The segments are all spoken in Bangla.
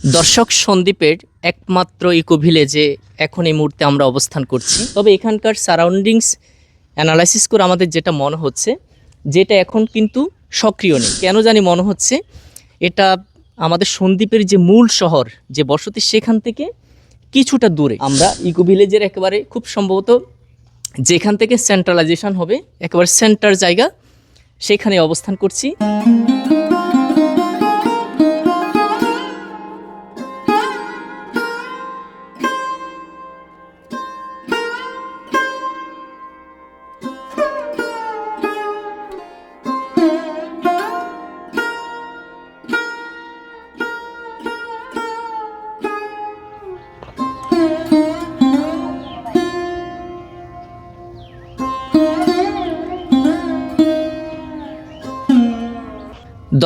দর্শক সন্দ্বীপের একমাত্র ইকো ভিলেজে এখন এই মুহূর্তে আমরা অবস্থান করছি। তবে এখানকার সারাউন্ডিংস অ্যানালাইসিস করে আমাদের যেটা মনে হচ্ছে, যেটা এখন কিন্তু সক্রিয় নেই। কেন জানি মনে হচ্ছে এটা আমাদের সন্দ্বীপের যে মূল শহর, যে বসতি, সেখান থেকে কিছুটা দূরে। আমরা ইকো ভিলেজের একেবারে খুব সম্ভবত যেখান থেকে সেন্ট্রালাইজেশন হবে, একেবারে সেন্টার জায়গা, সেখানে অবস্থান করছি।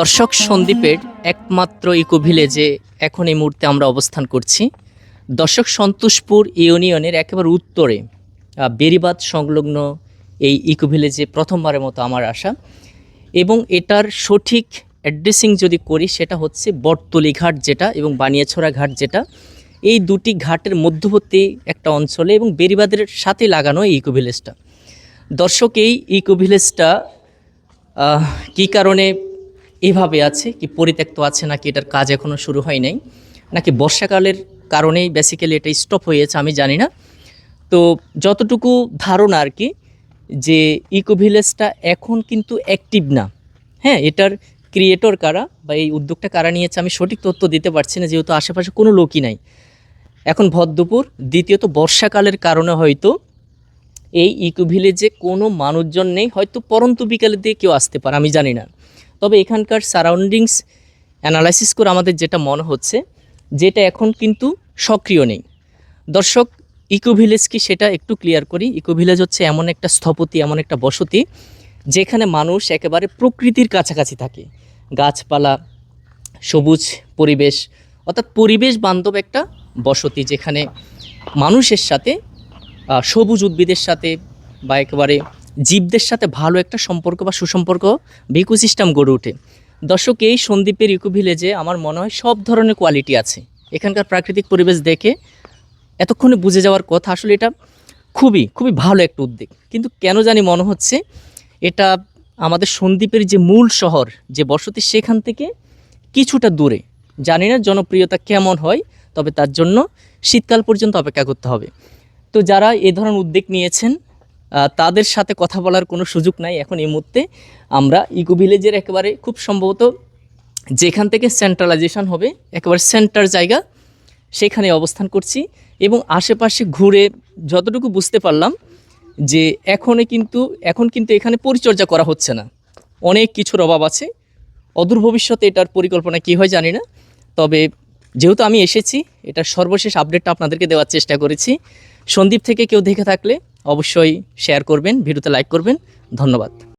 দর্শক সন্দ্বীপের একমাত্র ইকো ভিলেজে এখন এই মুহূর্তে আমরা অবস্থান করছি। দর্শক সন্তোষপুর ইউনিয়নের একেবারে উত্তরে বেড়িবাঁধ সংলগ্ন এই ইকো ভিলেজে প্রথমবারের মতো আমার আসা, এবং এটার সঠিক অ্যাড্রেসিং যদি করি সেটা হচ্ছে বটতলি ঘাট যেটা এবং বানিয়াছড়া ঘাট যেটা, এই দুটি ঘাটের মধ্যবর্তী একটা অঞ্চলে এবং বেড়িবাঁধের সাথে লাগানো এই ইকো ভিলেজটা। দর্শক, এই ইকো ভিলেজটা কী কারণে এভাবে আছে, কি পরিত্যক্ত আছে, নাকি এটার কাজ এখনও শুরু হয় নাই, নাকি বর্ষাকালের কারণেই বেসিক্যালি এটা স্টপ হয়েছে, আমি জানি না। তো যতটুকু ধারণা আর কি, যে ইকো ভিলেজটা এখন কিন্তু অ্যাক্টিভ না। হ্যাঁ, এটার ক্রিয়েটর কারা বা এই উদ্যোগটা কারা নিয়েছে আমি সঠিক তথ্য দিতে পারছি না, যেহেতু আশেপাশে কোনো লোকই নাই এখন ভরদুপুর। দ্বিতীয়ত বর্ষাকালের কারণে হয়তো এই ইকো ভিলেজে কোনো মানুষজন নেই, হয়তো পরন্তু বিকালের দিয়ে কেউ আসতে পারে, আমি জানি না। তবে এখানকার সারাউন্ডিংস অ্যানালাইসিস করে আমাদের যেটা মনে হচ্ছে, যেটা এখন কিন্তু সক্রিয় নেই। দর্শক, ইকো ভিলেজ কি সেটা একটু ক্লিয়ার করি। ইকো ভিলেজ হচ্ছে এমন একটা স্থপতি, এমন একটা বসতি যেখানে মানুষ একেবারে প্রকৃতির কাছাকাছি থাকে, গাছপালা, সবুজ পরিবেশ, অর্থাৎ পরিবেশ বান্ধব একটা বসতি, যেখানে মানুষের সাথে, সবুজ উদ্ভিদের সাথে বা একেবারে জীবদের সাথে ভালো একটা সম্পর্ক বা সুসম্পর্ক বা ইকোসিস্টেম গড়ে ওঠে। দর্শক, এই সন্দ্বীপের ইকো ভিলেজে আমার মনে হয় সব ধরনের কোয়ালিটি আছে। এখানকার প্রাকৃতিক পরিবেশ দেখে এতক্ষণে বুঝে যাওয়ার কথা, আসলে এটা খুবই খুবই ভালো একটা উদ্যোগ। কিন্তু কেন জানি মনে হচ্ছে এটা আমাদের সন্দ্বীপের যে মূল শহর, যে বসতি, সেখান থেকে কিছুটা দূরে। জানি না জনপ্রিয়তা কেমন হয়, তবে তার জন্য শীতকাল পর্যন্ত অপেক্ষা করতে হবে। তো যারা এ ধরনের উদ্যোগ নিয়েছেন তাদের সাথে কথা বলার কোনো সুযোগ নাই এখন এই মুহূর্তে। আমরা ইকো ভিলেজের একেবারে খুব সম্ভবত যেখান থেকে সেন্ট্রালাইজেশন হবে, একেবারে সেন্টার জায়গা, সেখানে অবস্থান করছি। এবং আশেপাশে ঘুরে যতটুকু বুঝতে পারলাম যে এখন কিন্তু এখানে পরিচর্যা করা হচ্ছে না, অনেক কিছুর অভাব আছে। অদূর ভবিষ্যতে এটার পরিকল্পনা কী হয় জানি না। তবে যেহেতু আমি এসেছি, এটার সর্বশেষ আপডেটটা আপনাদেরকে দেওয়ার চেষ্টা করেছি। সন্দ্বীপ থেকে কেউ দেখে থাকলে অবশ্যই শেয়ার করবেন, ভিডিওতে লাইক করবেন। ধন্যবাদ।